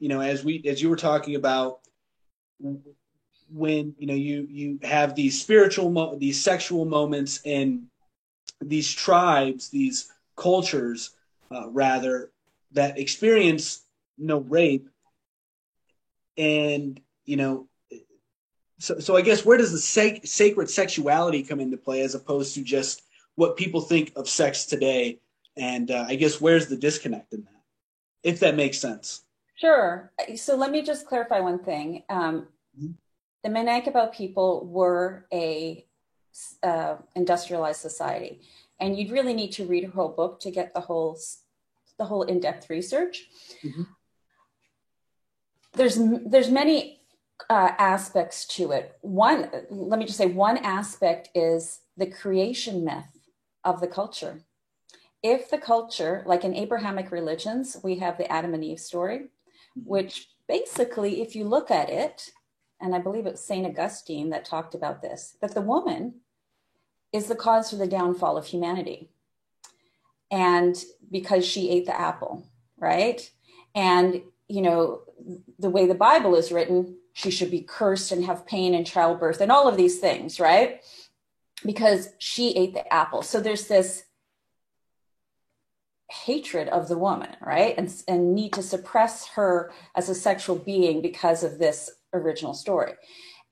as you were talking about, when you have these these sexual moments in these tribes, these cultures, rather, that experience no rape, and so I guess, where does the sacred sexuality come into play, as opposed to just what people think of sex today? And I guess, where's the disconnect in that, if that makes sense? Sure. So let me just clarify one thing. Mhm. The Minangkabau people were a industrialized society, and you'd really need to read her whole book to get the whole in-depth research. Mhm. There's many aspects to it. One, let me just say, one aspect is the creation myth of the culture. If the culture, like in Abrahamic religions, we have the Adam and Eve story, Mhm. which basically, if you look at it, and I believe it's St. Augustine that talked about this, that the woman is the cause for the downfall of humanity. And because she ate the apple, right? And, the way the Bible is written, she should be cursed and have pain in childbirth and all of these things, right? Because she ate the apple. So there's this hatred of the woman, right? And need to suppress her as a sexual being because of this original story.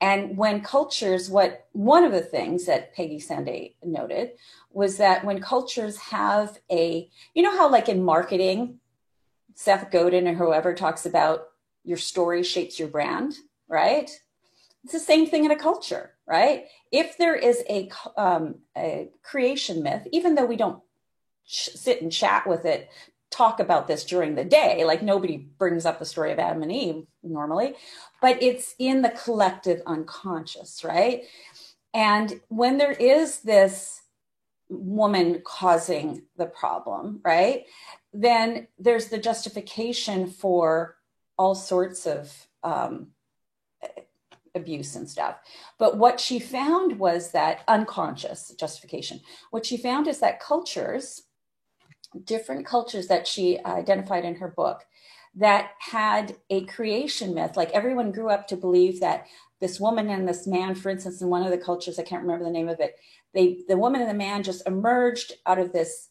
And when cultures, one of the things that Peggy Sande noted was that when cultures have how like in marketing, Seth Godin or whoever talks about your story shapes your brand, right? It's the same thing in a culture, right? If there is a creation myth, even though we don't sit and chat with it, talk about this during the day, like nobody brings up the story of Adam and Eve normally, but it's in the collective unconscious, right? And when there is this woman causing the problem, right, then there's the justification for all sorts of abuse and stuff. But what she found was that unconscious justification. What she found is that different cultures that she identified in her book, that had a creation myth, like everyone grew up to believe that this woman and this man, for instance, in one of the cultures, I can't remember the name of it, the woman and the man just emerged out of this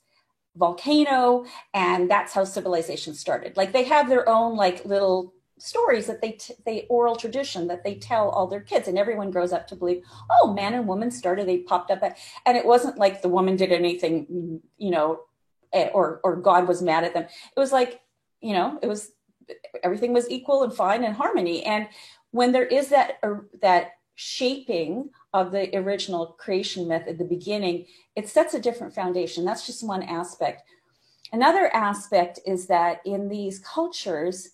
volcano, and that's how civilization started. Like they have their own like little stories that they oral tradition that they tell all their kids, and everyone grows up to believe, oh, man and woman started, they popped up, and it wasn't like the woman did anything, or God was mad at them. It was like, it was, everything was equal and fine and harmony. And when there is that shaping of the original creation myth at the beginning, it sets a different foundation. That's just one aspect. Another aspect is that in these cultures,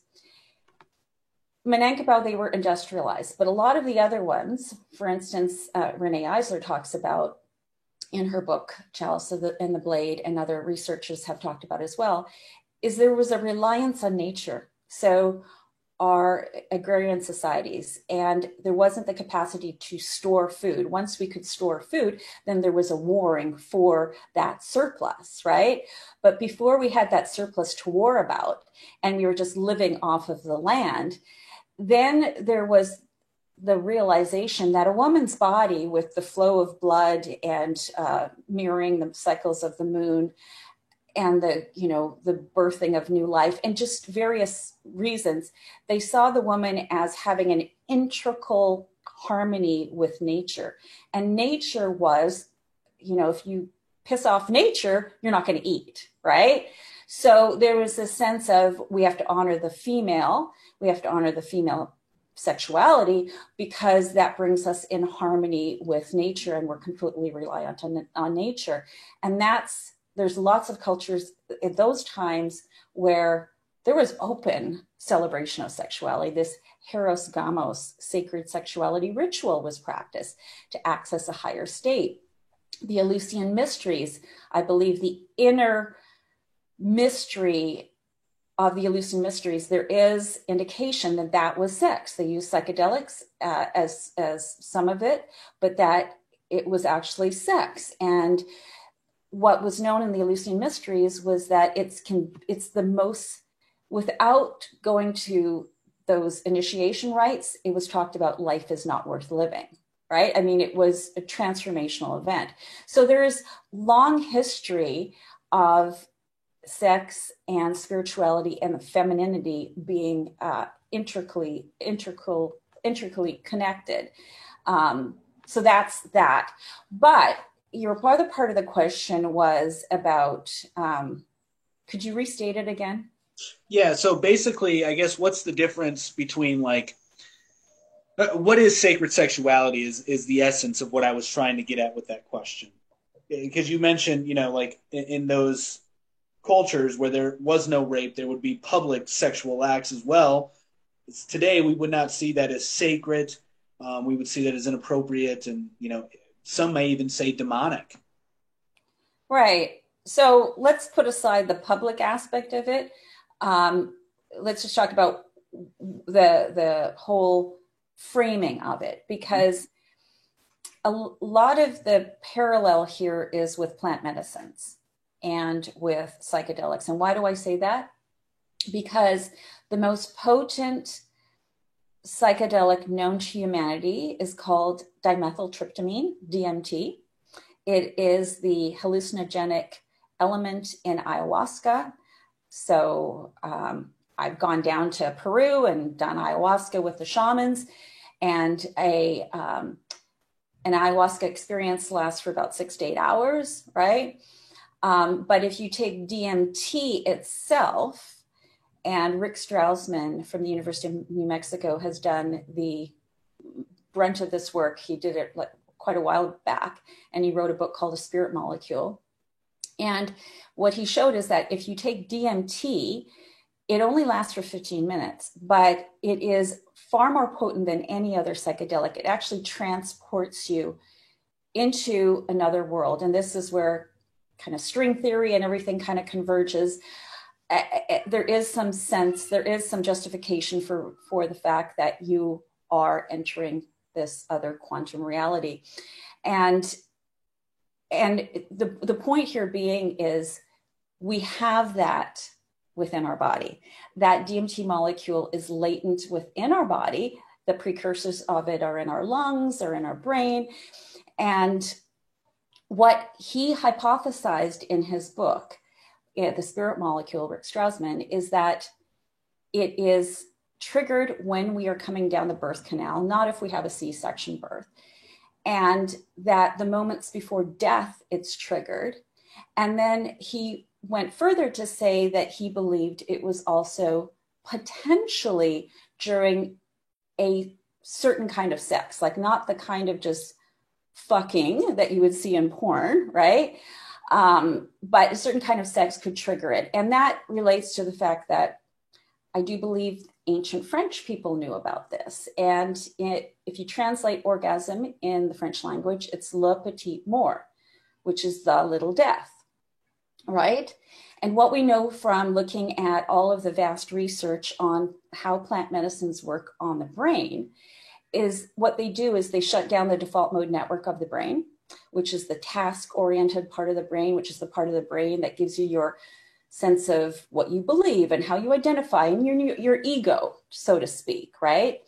Minangkabau, they were industrialized, but a lot of the other ones, for instance, Renee Eisler talks about in her book, Chalice and the Blade, and other researchers have talked about as well, is there was a reliance on nature. So our agrarian societies, and there wasn't the capacity to store food. Once we could store food, then there was a warring for that surplus, right? But before we had that surplus to war about, and we were just living off of the land, then there was the realization that a woman's body, with the flow of blood and mirroring the cycles of the moon, and the birthing of new life, and just various reasons, they saw the woman as having an integral harmony with nature. And nature was, if you piss off nature, you're not going to eat, right? So there was a sense of, we have to honor the female, we have to honor the female sexuality, because that brings us in harmony with nature, and we're completely reliant on nature. And there's lots of cultures at those times where there was open celebration of sexuality. This Hieros Gamos, sacred sexuality ritual, was practiced to access a higher state. The Eleusinian mysteries, I believe the inner mystery of the Eleusinian mysteries, there is indication that that was sex. They used psychedelics as some of it, but that it was actually sex. And what was known in the Eleusinian mysteries was that it's the most without going to those initiation rites, it was talked about life is not worth living, right? I mean, it was a transformational event. So there is long history of sex and spirituality and the femininity being intricately connected. So that's that. But your other part of the question was about, could you restate it again? Yeah. So basically, I guess what's the difference between like what is sacred sexuality is the essence of what I was trying to get at with that question. Because you mentioned, like in those cultures where there was no rape, there would be public sexual acts as well. Today, we would not see that as sacred. We would see that as inappropriate, and some may even say demonic. Right. So let's put aside the public aspect of it. Let's just talk about the whole framing of it, because a lot of the parallel here is with plant medicines and with psychedelics. And why do I say that? Because the most potent psychedelic known to humanity is called dimethyltryptamine, DMT. It is the hallucinogenic element in ayahuasca. So I've gone down to Peru and done ayahuasca with the shamans, and an ayahuasca experience lasts for about 6 to 8 hours, right? But if you take DMT itself, and Rick Strausman from the University of New Mexico has done the brunt of this work. He did it quite a while back, and he wrote a book called A Spirit Molecule. And what he showed is that if you take DMT, it only lasts for 15 minutes, but it is far more potent than any other psychedelic. It actually transports you into another world. And this is where kind of string theory and everything kind of converges. There is some justification for the fact that you are entering this other quantum reality. And the point here being is we have that within our body. That DMT molecule is latent within our body. The precursors of it are in our lungs or in our brain. And what he hypothesized in his book, The Spirit Molecule, Rick Strausman, is that it is triggered when we are coming down the birth canal, not if we have a C-section birth. And that the moments before death, it's triggered. And then he went further to say that he believed it was also potentially during a certain kind of sex, like not the kind of just fucking that you would see in porn, right? But a certain kind of sex could trigger it. And that relates to the fact that I do believe ancient French people knew about this. And if you translate orgasm in the French language, it's le petit mort, which is the little death, right? And what we know from looking at all of the vast research on how plant medicines work on the brain is what they do is they shut down the default mode network of the brain, which is the task-oriented part of the brain, which is the part of the brain that gives you your sense of what you believe and how you identify and your ego, so to speak, right?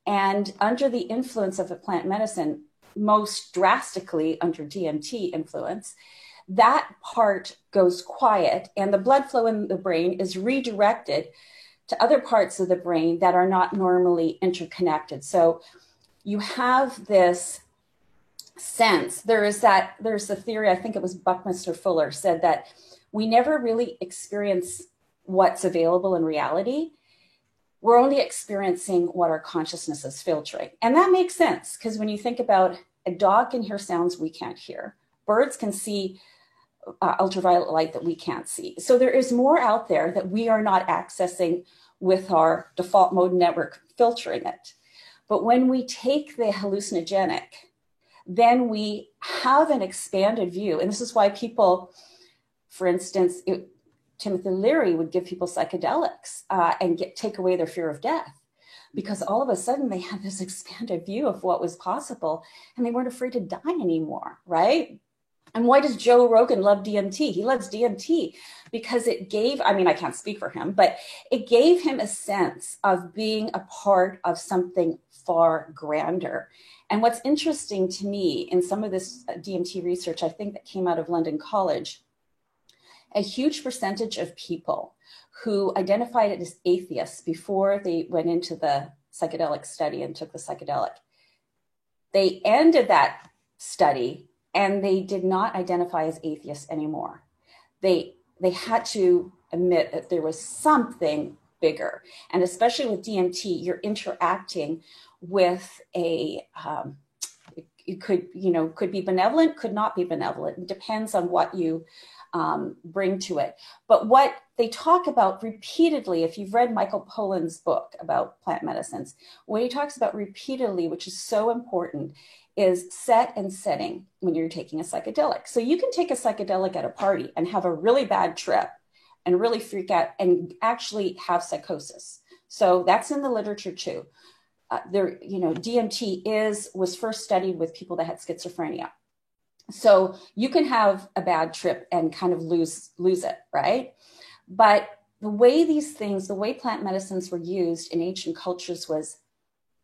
And under the influence of a plant medicine, most drastically under DMT influence, that part goes quiet and the blood flow in the brain is redirected to other parts of the brain that are not normally interconnected. So you have this sense, there's the theory, I think it was Buckminster Fuller said that we never really experience what's available in reality. We're only experiencing what our consciousness is filtering. And that makes sense because when you think about a dog can hear sounds we can't hear. Birds can see ultraviolet light that we can't see. So there is more out there that we are not accessing with our default mode network filtering it. But when we take the hallucinogenic, then we have an expanded view. And this is why people, for instance, Timothy Leary would give people psychedelics and take away their fear of death, because all of a sudden they had this expanded view of what was possible and they weren't afraid to die anymore, right? And why does Joe Rogan love DMT? He loves DMT because it gave, I mean, I can't speak for him, but it gave him a sense of being a part of something far grander. And what's interesting to me in some of this DMT research, I think that came out of London College, a huge percentage of people who identified as atheists before they went into the psychedelic study and took the psychedelic, they ended that study and they did not identify as atheists anymore. They had to admit that there was something bigger. And especially with DMT, you're interacting with a, it could be benevolent, could not be benevolent. It depends on what you bring to it. But what they talk about repeatedly, if you've read Michael Pollan's book about plant medicines, what he talks about repeatedly, which is so important, is set and setting when you're taking a psychedelic. So you can take a psychedelic at a party and have a really bad trip and really freak out and actually have psychosis. So that's in the literature too. DMT was first studied with people that had schizophrenia. So you can have a bad trip and kind of lose it, right? But the way plant medicines were used in ancient cultures was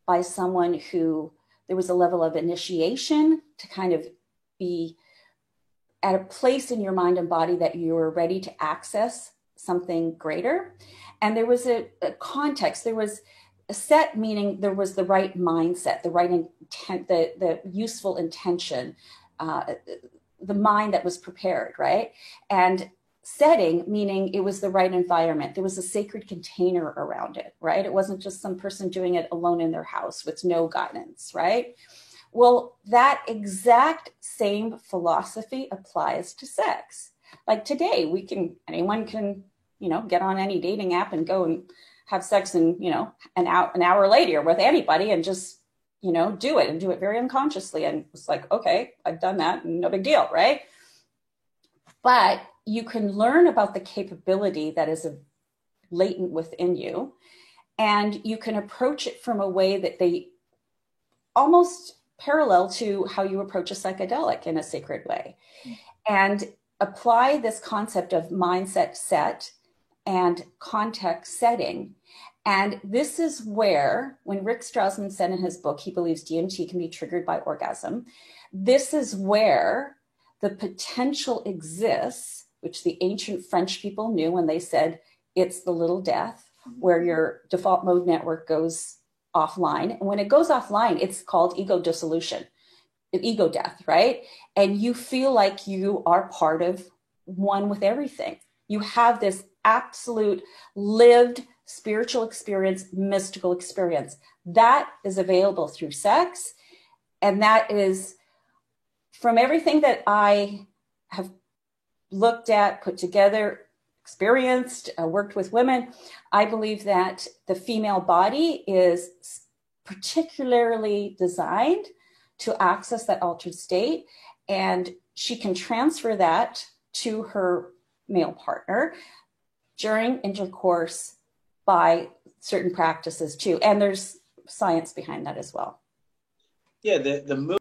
by someone who, there was a level of initiation to kind of be at a place in your mind and body that you were ready to access something greater. And there was a context, there was a set, meaning there was the right mindset, the right intent, the useful intention, the mind that was prepared, right? And setting, meaning it was the right environment. There was a sacred container around it, right? It wasn't just some person doing it alone in their house with no guidance, right? Well, that exact same philosophy applies to sex. Like today, anyone can, get on any dating app and go and have sex in, an hour later with anybody and just, do it very unconsciously. And it's like, okay, I've done that, no big deal, right? But you can learn about the capability that is latent within you, and you can approach it from a way that they almost parallel to how you approach a psychedelic in a sacred way, and apply this concept of mindset set and context setting. And this is where, when Rick Strassman said in his book, he believes DMT can be triggered by orgasm, this is where the potential exists, which the ancient French people knew when they said it's the little death, where your default mode network goes offline. And when it goes offline, it's called ego dissolution, ego death, right? And you feel like you are part of one with everything. You have this absolute lived spiritual experience, mystical experience. That is available through sex. And that is, from everything that I have looked at, put together, experienced, worked with women, I believe that the female body is particularly designed to access that altered state, and she can transfer that to her male partner during intercourse by certain practices too. And there's science behind that as well. Yeah, the